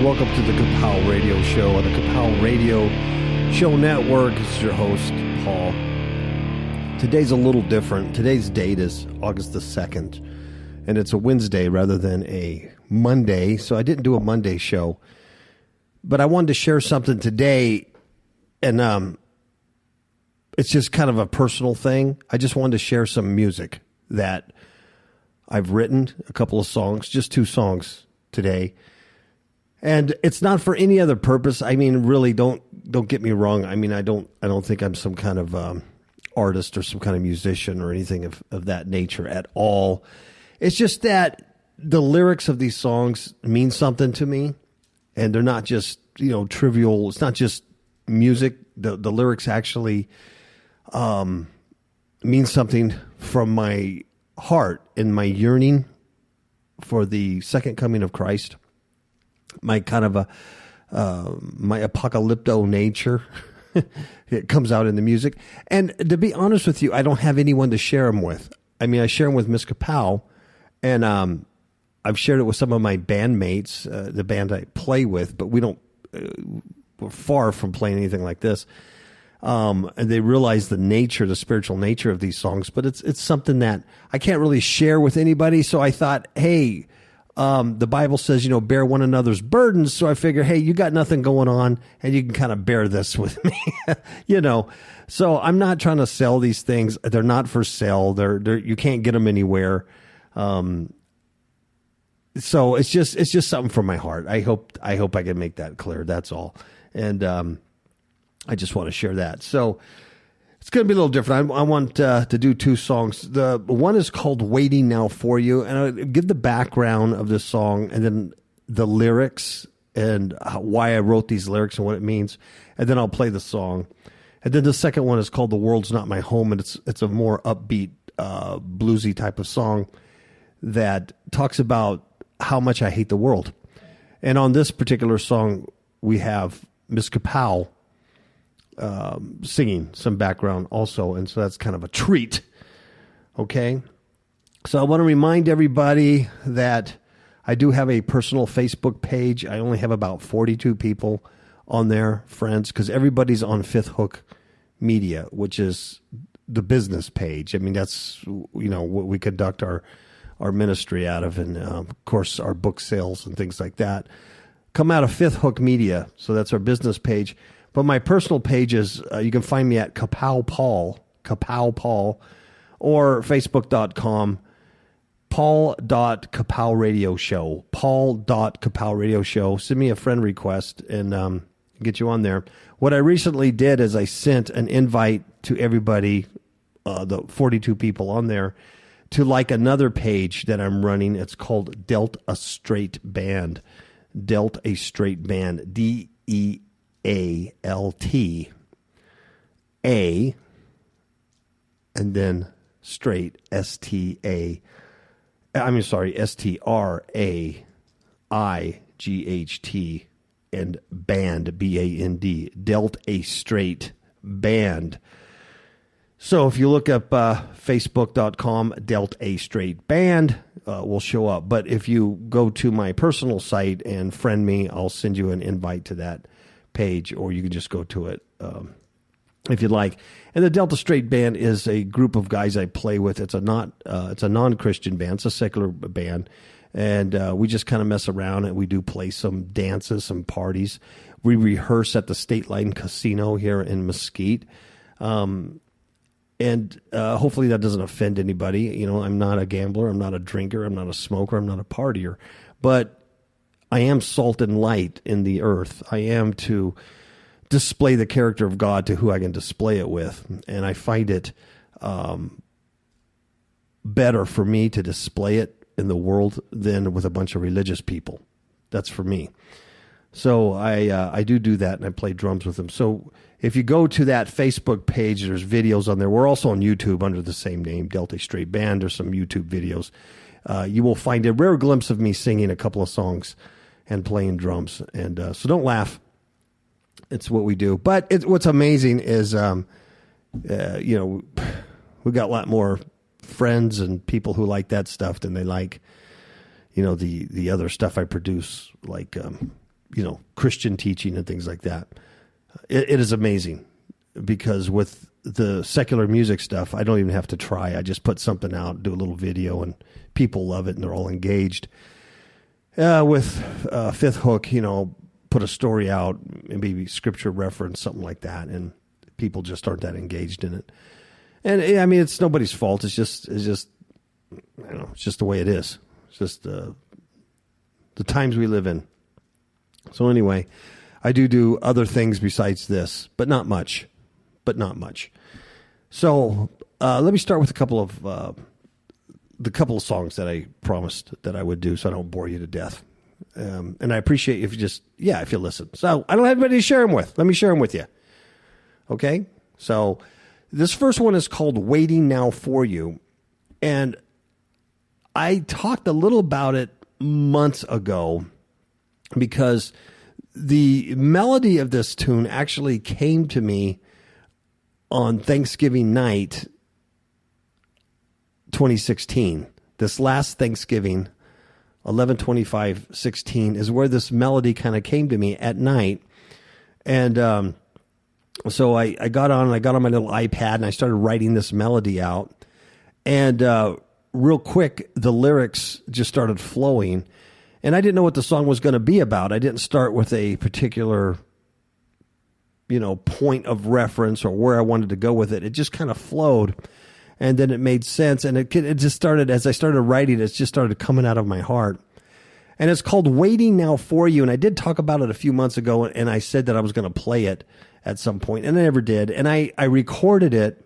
welcome to the KAPOW Radio Show on the KAPOW Radio Show Network. This is your host, Paul. Today's a little different. Today's date is August the 2nd, and it's a Wednesday rather than a Monday, so I didn't do a Monday show. But I wanted to share something today, and it's just kind of a personal thing. I just wanted to share some music that I've written, a couple of songs, just 2 songs today. And it's not for any other purpose. I mean, really, don't get me wrong. I mean, I don't think I'm some kind of artist or some kind of musician or anything of that nature at all. It's just that the lyrics of these songs mean something to me, and they're not just, trivial. It's not just music. The lyrics actually mean something from my heart and my yearning for the second coming of Christ. My kind of my apocalypto nature, it comes out in the music. And to be honest with you, I don't have anyone to share them with. I mean, I share them with Miss KAPOW, and I've shared it with some of my bandmates, the band I play with, but we're far from playing anything like this. And they realize the spiritual nature of these songs, but it's something that I can't really share with anybody. So I thought, hey, the Bible says, bear one another's burdens. So I figure, hey, you got nothing going on and you can kind of bear this with me, So I'm not trying to sell these things. They're not for sale. You can't get them anywhere. So it's just something from my heart. I hope I can make that clear. That's all. And, I just want to share that. So it's going to be a little different. I want to do 2 songs. The one is called Waiting Now For You, and I'll give the background of this song and then the lyrics and why I wrote these lyrics and what it means, and then I'll play the song. And then the second one is called The World's Not My Home, and it's a more upbeat, bluesy type of song that talks about how much I hate the world. And on this particular song, we have Miss KAPOW singing some background also, and so that's kind of a treat. Okay, so I want to remind everybody that I do have a personal Facebook page. I only have about 42 people on there, friends, because everybody's on Fifth Hook Media, which is the business page. I mean, that's what we conduct our ministry out of, and of course our book sales and things like that come out of Fifth Hook Media. So that's our business page. But my personal page is, you can find me at KAPOW Paul, or Facebook.com, Paul.KAPOW Radio Show, Paul.KAPOW Radio Show. Send me a friend request and get you on there. What I recently did is I sent an invite to everybody, the 42 people on there, to like another page that I'm running. It's called Dealt a Straight Band, Dealt a Straight Band, DEALT A, and then straight STRAIGHT, and band BAND, Dealt a Straight Band. So if you look up Facebook.com, Dealt a Straight Band, will show up. But if you go to my personal site and friend me, I'll send you an invite to that page, or you can just go to it if you'd like. And the Delta Straight Band is a group of guys I play with. It's a non-Christian band. It's a secular band, and we just kind of mess around, and we do play some dances, some parties. We rehearse at the State Line Casino here in Mesquite, and hopefully that doesn't offend anybody. I'm not a gambler, I'm not a drinker, I'm not a smoker, I'm not a partier, but I am salt and light in the earth. I am to display the character of God to who I can display it with. And I find it better for me to display it in the world than with a bunch of religious people. That's for me. So I do that, and I play drums with them. So if you go to that Facebook page, there's videos on there. We're also on YouTube under the same name, Delta Straight Band. There's some YouTube videos. You will find a rare glimpse of me singing a couple of songs and playing drums. And so don't laugh. It's what we do. But what's amazing is, we got a lot more friends and people who like that stuff than they like, the other stuff I produce, like Christian teaching and things like that. It is amazing because with the secular music stuff, I don't even have to try. I just put something out, do a little video, and people love it and they're all engaged. With Fifth Hook, put a story out, maybe scripture reference, something like that, and people just aren't that engaged in it. And I mean, it's nobody's fault. It's just it's just the way it is. It's just the times we live in. So anyway, I do other things besides this, but not much. So let me start with a couple of the couple of songs that I promised that I would do, so I don't bore you to death. And I appreciate if you listen. So I don't have anybody to share them with. Let me share them with you. Okay? So this first one is called Waiting Now For You. And I talked a little about it months ago because the melody of this tune actually came to me on Thanksgiving night 2016. This last Thanksgiving, 11/25/16, is where this melody kind of came to me at night. And so I got on my little iPad and I started writing this melody out. And real quick, the lyrics just started flowing. And I didn't know what the song was going to be about. I didn't start with a particular, point of reference or where I wanted to go with it. It just kind of flowed. And then it made sense. And it just started, as I started writing, it just started coming out of my heart. And it's called Waiting Now For You. And I did talk about it a few months ago. And I said that I was going to play it at some point. And I never did. And I recorded it.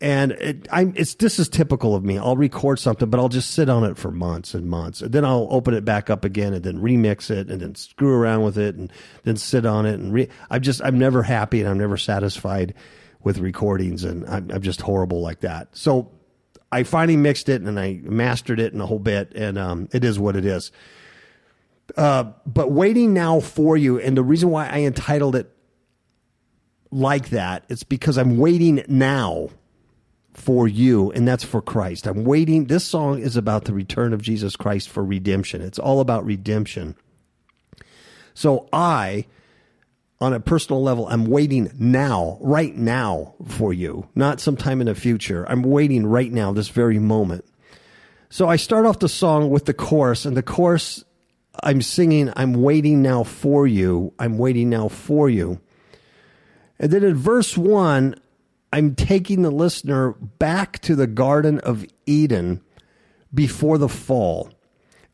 And this is typical of me. I'll record something, but I'll just sit on it for months and months. And then I'll open it back up again and then remix it and then screw around with it and then sit on it. And I'm never happy and I'm never satisfied with recordings. And I'm just horrible like that. So I finally mixed it and I mastered it in a whole bit. And it is what it is. But Waiting Now For You. And the reason why I entitled it like that, it's because I'm waiting now for you, and that's for Christ. I'm waiting. This song is about the return of Jesus Christ for redemption. It's all about redemption. So on a personal level, I'm waiting now, right now for you, not sometime in the future. I'm waiting right now, this very moment. So I start off the song with the chorus, and the chorus I'm singing, I'm waiting now for you. I'm waiting now for you. And then in verse 1, I'm taking the listener back to the Garden of Eden before the fall.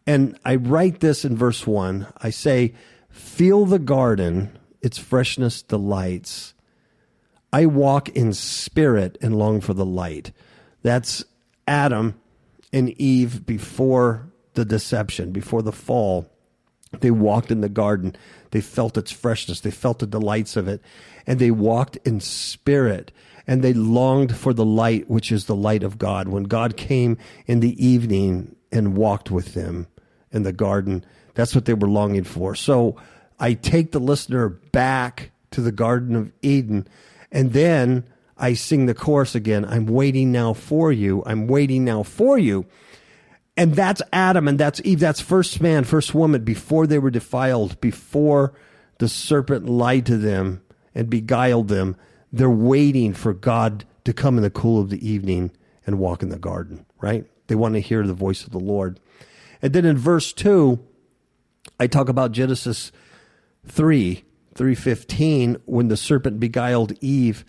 And I write this in verse 1. I say, feel the garden, its freshness delights. I walk in spirit and long for the light. That's Adam and Eve before the deception, before the fall. They walked in the garden. They felt its freshness. They felt the delights of it. And they walked in spirit. And they longed for the light, which is the light of God. When God came in the evening and walked with them in the garden, that's what they were longing for. So I take the listener back to the Garden of Eden, and then I sing the chorus again. I'm waiting now for you. I'm waiting now for you. And that's Adam and that's Eve. That's first man, first woman, before they were defiled, before the serpent lied to them and beguiled them. They're waiting for God to come in the cool of the evening and walk in the garden, right? They want to hear the voice of the Lord. And then in verse 2, I talk about Genesis 3:15, when the serpent beguiled Eve.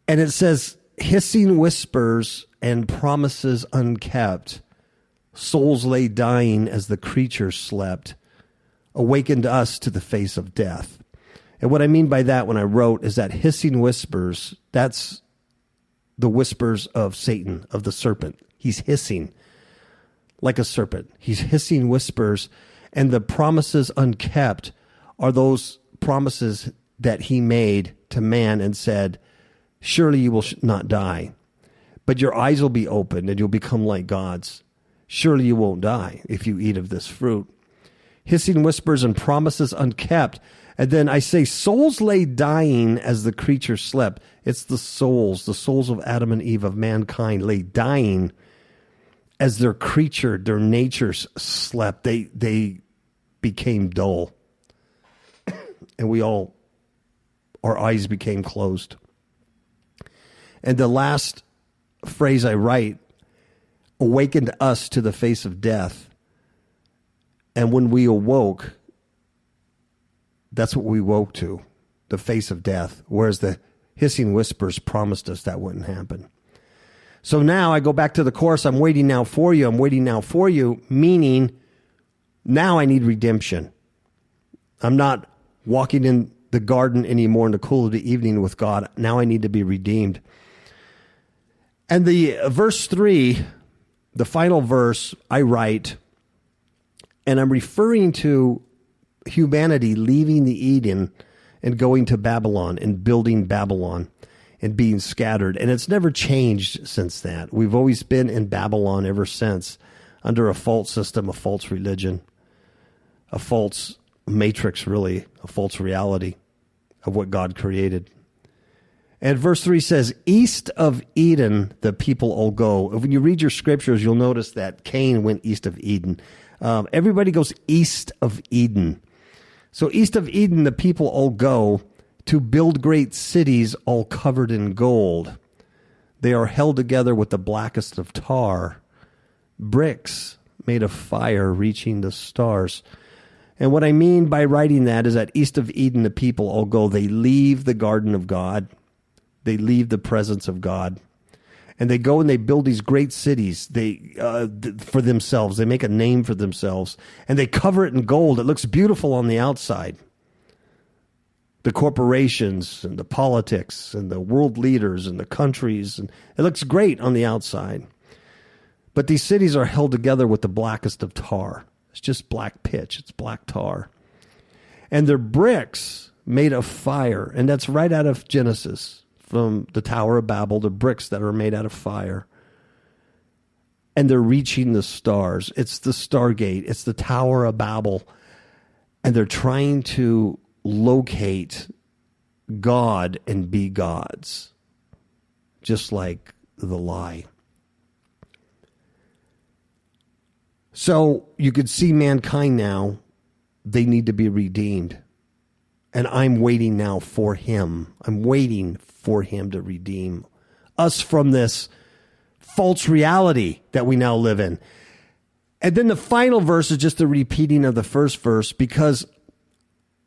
And it says, hissing whispers and promises unkept, souls lay dying as the creatures slept, awakened us to the face of death. And what I mean by that when I wrote is that hissing whispers, that's the whispers of Satan, of the serpent. He's hissing like a serpent. He's hissing whispers. And the promises unkept are those promises that he made to man and said, surely you will not die, but your eyes will be opened and you'll become like gods. Surely you won't die if you eat of this fruit. Hissing whispers and promises unkept. And then I say, souls lay dying as the creature slept. It's the souls of Adam and Eve, of mankind, lay dying as their creature, their natures slept. They became dull. And our eyes became closed. And the last phrase I write, awakened us to the face of death. And when we awoke, that's what we woke to, the face of death, whereas the hissing whispers promised us that wouldn't happen. So now I go back to the chorus, I'm waiting now for you, I'm waiting now for you, meaning now I need redemption. I'm not walking in the garden anymore in the cool of the evening with God. Now I need to be redeemed. And the verse 3, the final verse, I write, and I'm referring to humanity leaving the Eden and going to Babylon and building Babylon and being scattered. And it's never changed since that. We've always been in Babylon ever since, under a false system, a false religion, a false matrix, really, a false reality of what God created. And verse 3 says, east of Eden, the people all go. When you read your scriptures, you'll notice that Cain went east of Eden. Everybody goes east of Eden. So east of Eden, the people all go to build great cities all covered in gold. They are held together with the blackest of tar, bricks made of fire reaching the stars. And what I mean by writing that is that east of Eden, the people all go. They leave the garden of God. They leave the presence of God. And they go and they build these great cities for themselves. They make a name for themselves. And they cover it in gold. It looks beautiful on the outside. The corporations and the politics and the world leaders and the countries. And it looks great on the outside. But these cities are held together with the blackest of tar. It's just black pitch. It's black tar. And they're bricks made of fire. And that's right out of Genesis. From the Tower of Babel, the bricks that are made out of fire. And they're reaching the stars. It's the Stargate. It's the Tower of Babel. And they're trying to locate God and be gods. Just like the lie. So you could see mankind now. They need to be redeemed. And I'm waiting now for him. I'm waiting for him to redeem us from this false reality that we now live in. And then the final verse is just a repeating of the first verse, because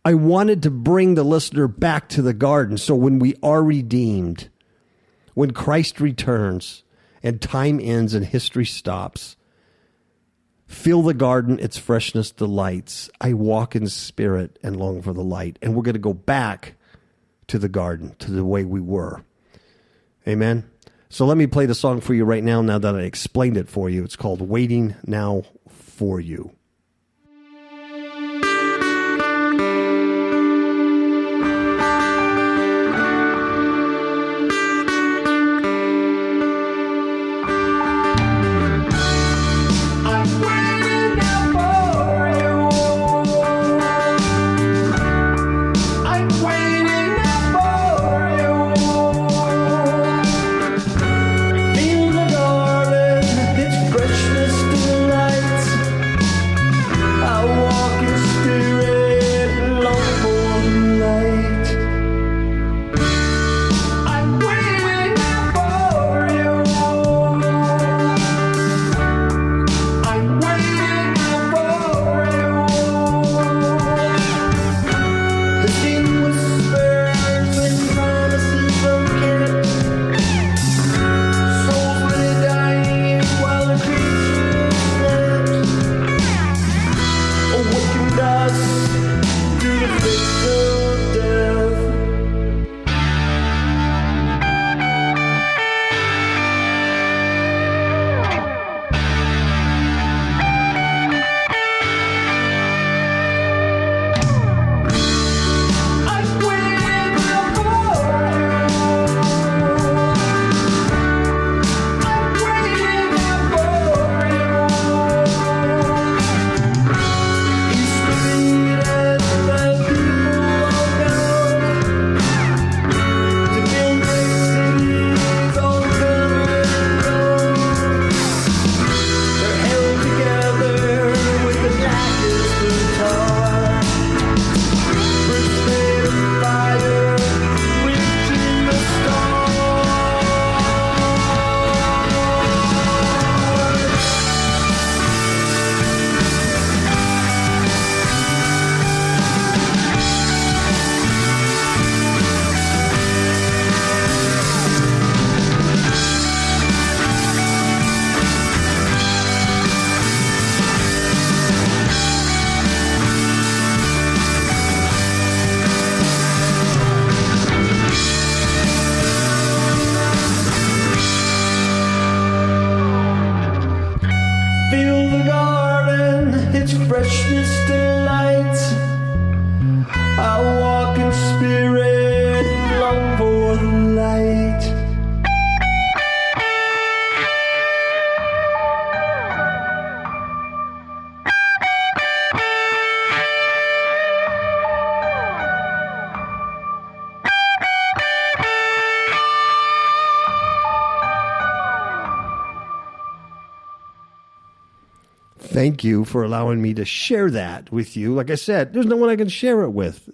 I wanted to bring the listener back to the garden. So when we are redeemed, when Christ returns and time ends and history stops, feel the garden, its freshness delights. I walk in spirit and long for the light. And we're going to go back to the garden, to the way we were. Amen? So let me play the song for you right now that I explained it for you. It's called Waiting Now for You. thank you for allowing me to share that with you. Like I said, there's no one I can share it with.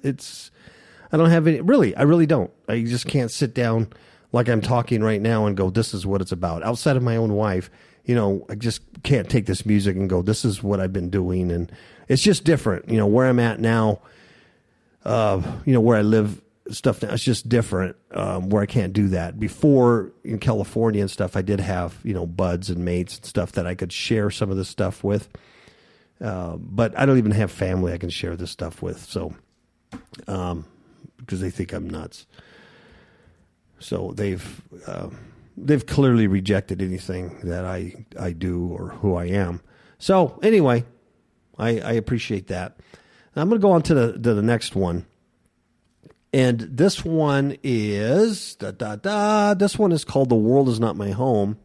I don't have any, really, I really don't. I just can't sit down like I'm talking right now and go, this is what it's about. Outside of my own wife, I just can't take this music and go, this is what I've been doing. And it's just different, where I'm at now, where I live, stuff now, it's just different, where I can't do that. Before in California and stuff, I did have, buds and mates and stuff that I could share some of this stuff with. But I don't even have family I can share this stuff with. So, because they think I'm nuts. So they've clearly rejected anything that I do or who I am. So anyway, I appreciate that. I'm going to go on to the next one. And this one is, this one is called The World Is Not My Home.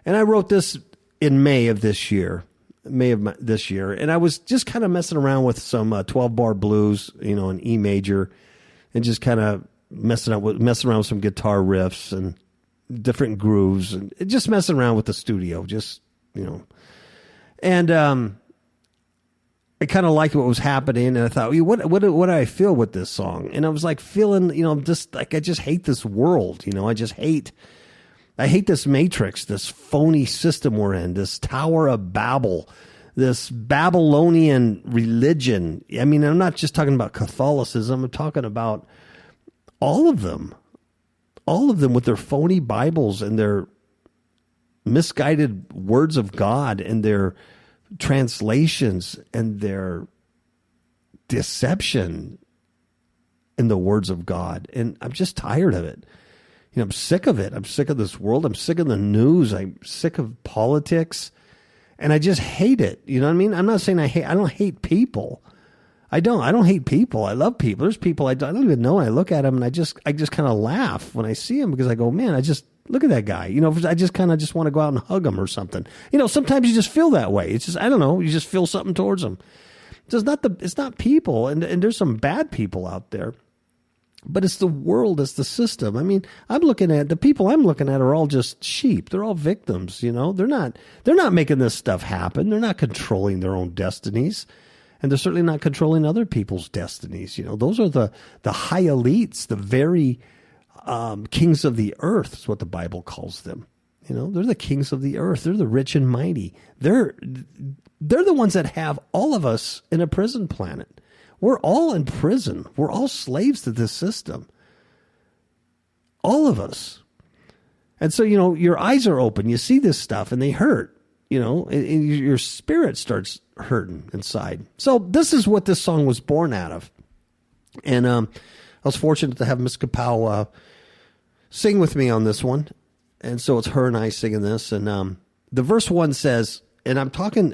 And I wrote this in May of this year. And I was just kind of messing around with some 12-bar blues, an E major, and just kind of messing around with some guitar riffs and different grooves, and just messing around with the studio, and I kind of liked what was happening, and I thought, what do I feel with this song? And I was like feeling, just like I just hate this world, I hate this matrix, this phony system we're in, this Tower of Babel, this Babylonian religion. I mean, I'm not just talking about Catholicism. I'm talking about all of them with their phony Bibles and their misguided words of God and their translations and their deception in the words of God. And I'm just tired of it. I'm sick of it. I'm sick of this world. I'm sick of the news. I'm sick of politics. And I just hate it. You know what I mean? I'm not saying I don't hate people. I don't hate people. I love people. There's people I don't even know. I look at them and I just kind of laugh when I see them, because I go, man, look at that guy. I just kind of just want to go out and hug him or something. Sometimes you just feel that way. It's just, I don't know. You just feel something towards them. It's not people. And there's some bad people out there. But it's the world, it's the system. I mean, the people I'm looking at are all just sheep. They're all victims, They're not making this stuff happen. They're not controlling their own destinies. And they're certainly not controlling other people's destinies. Those are the high elites, the very kings of the earth is what the Bible calls them. They're the kings of the earth. They're the rich and mighty. They're the ones that have all of us in a prison planet. We're all in prison. We're all slaves to this system. All of us. And so, your eyes are open. You see this stuff and they hurt, and your spirit starts hurting inside. So this is what this song was born out of. And I was fortunate to have Miss KAPOW sing with me on this one. And so it's her and I singing this. And the verse 1 says, and I'm talking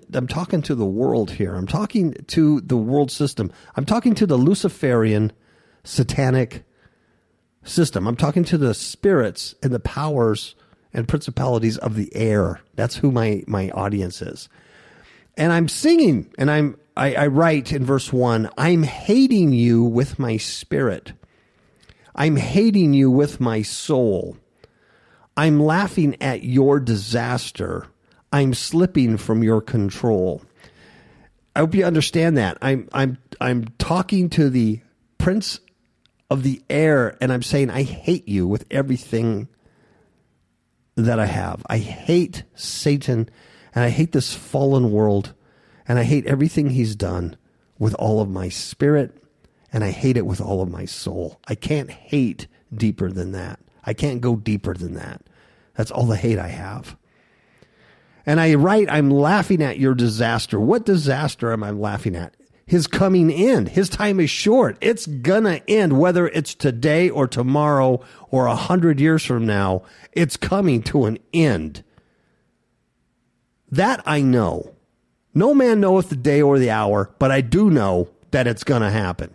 to the world here. I'm talking to the world system. I'm talking to the Luciferian satanic system. I'm talking to the spirits and the powers and principalities of the air. That's who my audience is. And I'm singing, and I write in verse 1, I'm hating you with my spirit. I'm hating you with my soul. I'm laughing at your disaster. I'm slipping from your control. I hope you understand that. I'm talking to the prince of the air, and I'm saying I hate you with everything that I have. I hate Satan, and I hate this fallen world, and I hate everything he's done with all of my spirit, and I hate it with all of my soul. I can't hate deeper than that. I can't go deeper than that. That's all the hate I have. And I write, I'm laughing at your disaster. What disaster am I laughing at? His coming end. His time is short. It's gonna end, whether it's today or tomorrow or 100 years from now. It's coming to an end. That I know. No man knoweth the day or the hour, but I do know that it's gonna happen.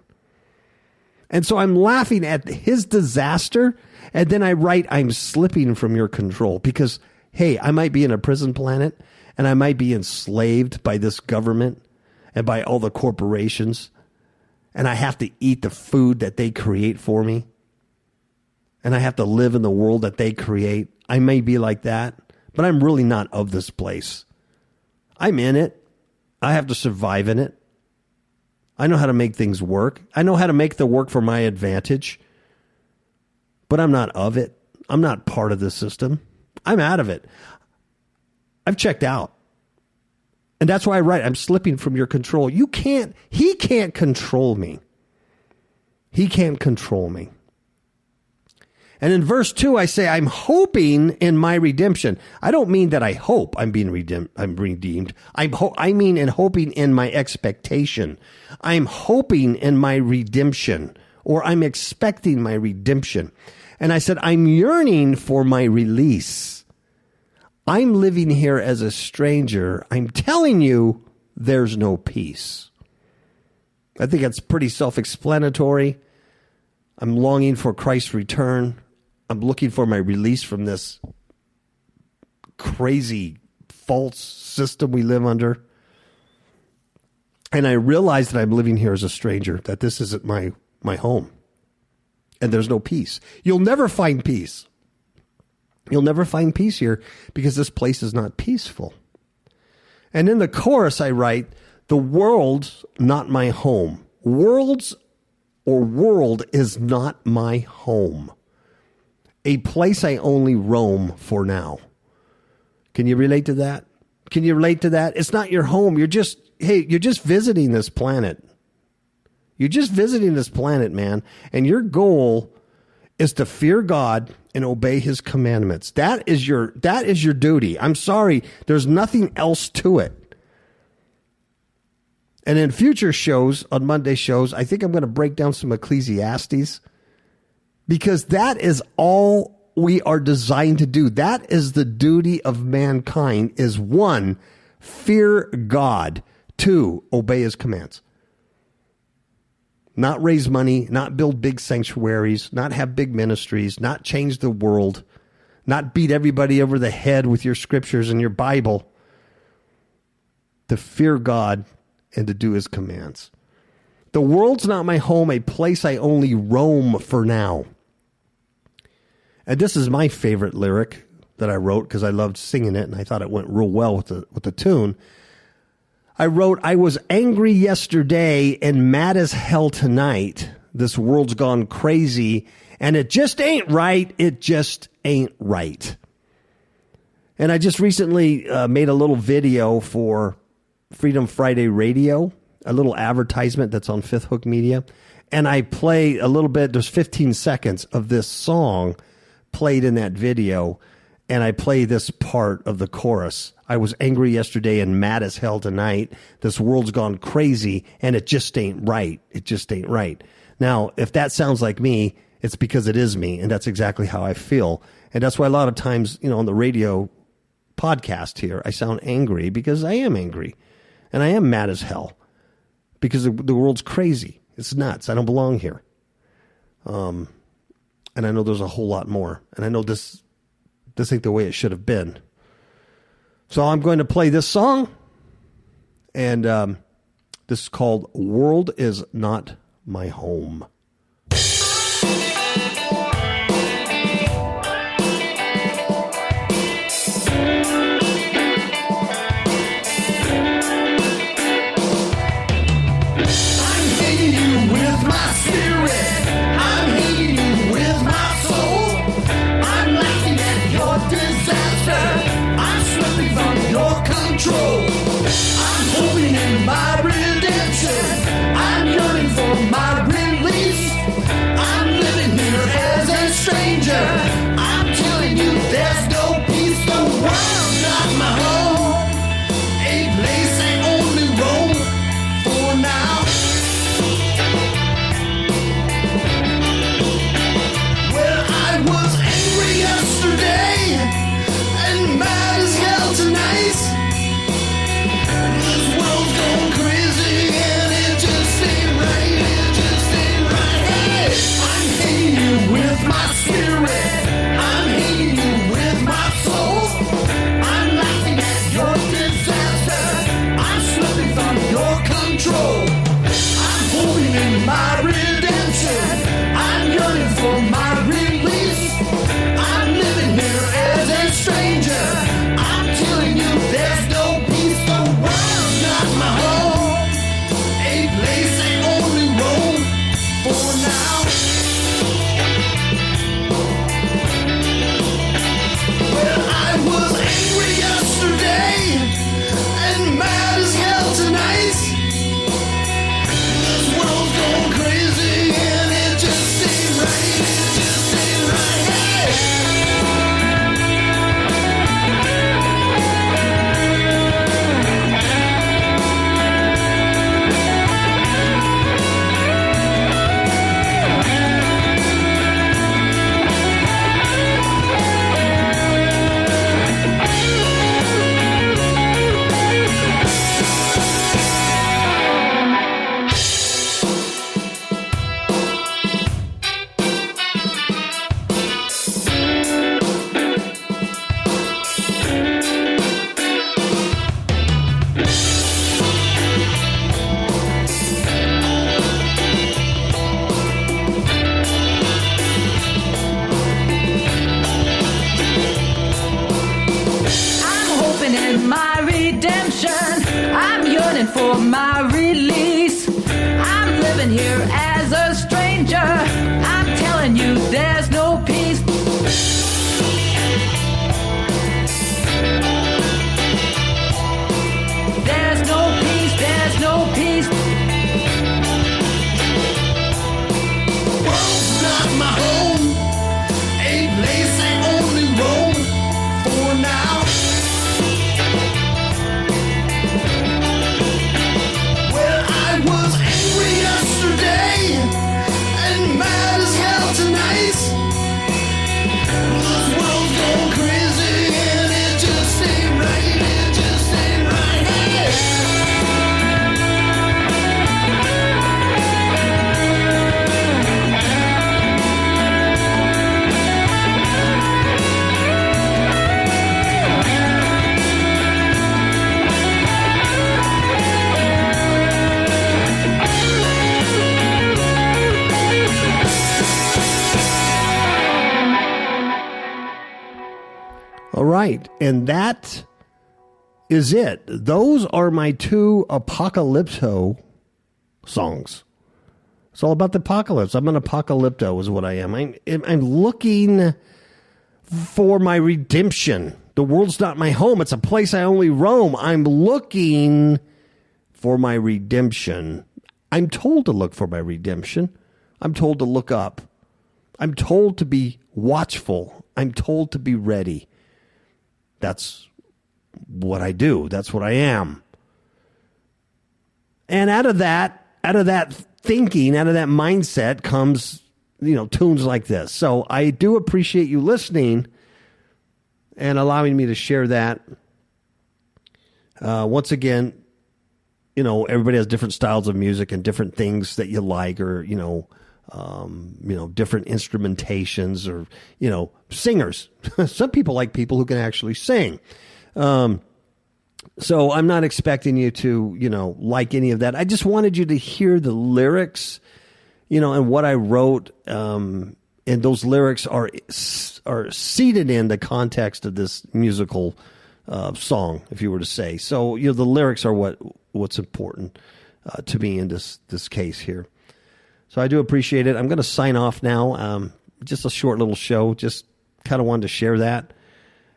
And so I'm laughing at his disaster, and then I write, I'm slipping from your control, because hey, I might be in a prison planet, and I might be enslaved by this government and by all the corporations, and I have to eat the food that they create for me, and I have to live in the world that they create. I may be like that, but I'm really not of this place. I'm in it. I have to survive in it. I know how to make things work. I know how to make the work for my advantage. But I'm not of it. I'm not part of the system. I'm out of it. I've checked out. And that's why I write, I'm slipping from your control. He can't control me. He can't control me. And in verse 2, I say, I'm hoping in my redemption. I don't mean that I hope I'm being redeemed. I mean in hoping in my expectation. I'm hoping in my redemption, or I'm expecting my redemption. And I said, I'm yearning for my release. I'm living here as a stranger. I'm telling you, there's no peace. I think that's pretty self-explanatory. I'm longing for Christ's return. I'm looking for my release from this crazy false system we live under. And I realize that I'm living here as a stranger, that this isn't my home. And there's no peace. You'll never find peace. You'll never find peace here because this place is not peaceful. And in the chorus I write, the world's not my home. World is not my home. A place I only roam for now. Can you relate to that? Can you relate to that? It's not your home. You're just visiting this planet. You're just visiting this planet, man. And your goal is to fear God and obey his commandments. That is your duty. I'm sorry. There's nothing else to it. And in future shows, on Monday shows, I think I'm going to break down some Ecclesiastes, because that is all we are designed to do. That is the duty of mankind, is 1, fear God, 2, obey his commands. Not raise money, not build big sanctuaries, not have big ministries, not change the world, not beat everybody over the head with your scriptures and your Bible. To fear God and to do his commands. The world's not my home, a place I only roam for now. And this is my favorite lyric that I wrote because I loved singing it and I thought it went real well with the tune. I wrote, I was angry yesterday and mad as hell tonight. This world's gone crazy and it just ain't right. It just ain't right. And I just recently made a little video for Freedom Friday Radio, a little advertisement that's on Fifth Hook Media. And I play a little bit, there's 15 seconds of this song played in that video. And I play this part of the chorus. I was angry yesterday and mad as hell tonight. This world's gone crazy and it just ain't right. It just ain't right. Now, if that sounds like me, it's because it is me. And that's exactly how I feel. And that's why a lot of times, on the radio podcast here, I sound angry because I am angry. And I am mad as hell because the world's crazy. It's nuts. I don't belong here. And I know there's a whole lot more. And I know this ain't the way it should have been. So I'm going to play this song. And this is called World Is Not My Home. I'm hoping in my redemption. I'm yearning for my release. I'm living here as a stranger. I'm telling you, there's no peace. The world's not my home. A place I only roam for now. Well, I was angry yesterday and mad as hell tonight. My spirit, I'm hitting you with my soul. I'm laughing at for my release. I'm living here as a stranger. I'm telling you, there's no peace. There's no peace, there's no peace. World's not my home, a place I only roam for now. Well, I was angry yesterday and mad as hell tonight. This world's going crazy and it just ain't right, it just ain't right. Hey. All right, and that is it. Those are my two Apocalypto songs. It's all about the apocalypse. I'm an apocalypto is what I am. I'm looking for my redemption. The world's not my home. It's a place I only roam. I'm looking for my redemption. I'm told to look for my redemption. I'm told to look up. I'm told to be watchful. I'm told to be ready. That's what I do. That's what I am. And out of that thinking, out of that mindset comes, tunes like this. So I do appreciate you listening and allowing me to share that. Once again, everybody has different styles of music and different things that you like, or, different instrumentations, or, singers. Some people like people who can actually sing. So I'm not expecting you to, like any of that. I just wanted you to hear the lyrics, and what I wrote. And those lyrics are seated in the context of this musical song, if you were to say. So, the lyrics are what's important to me in this case here. So I do appreciate it. I'm going to sign off now. Just a short little show. Just kind of wanted to share that.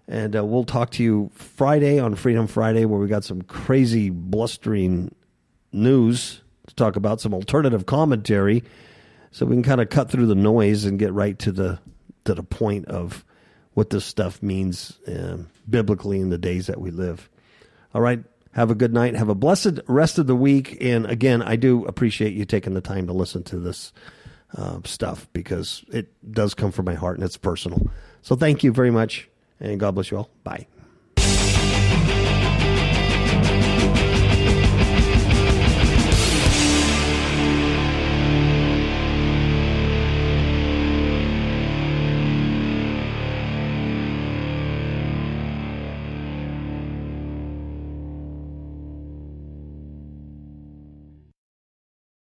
And we'll talk to you Friday on Freedom Friday, where we got some crazy, blustering news to talk about, some alternative commentary, so we can kind of cut through the noise and get right to the point of what this stuff means biblically in the days that we live. All right. Have a good night. Have a blessed rest of the week. And again, I do appreciate you taking the time to listen to this stuff, because it does come from my heart and it's personal. So thank you very much, and God bless you all. Bye.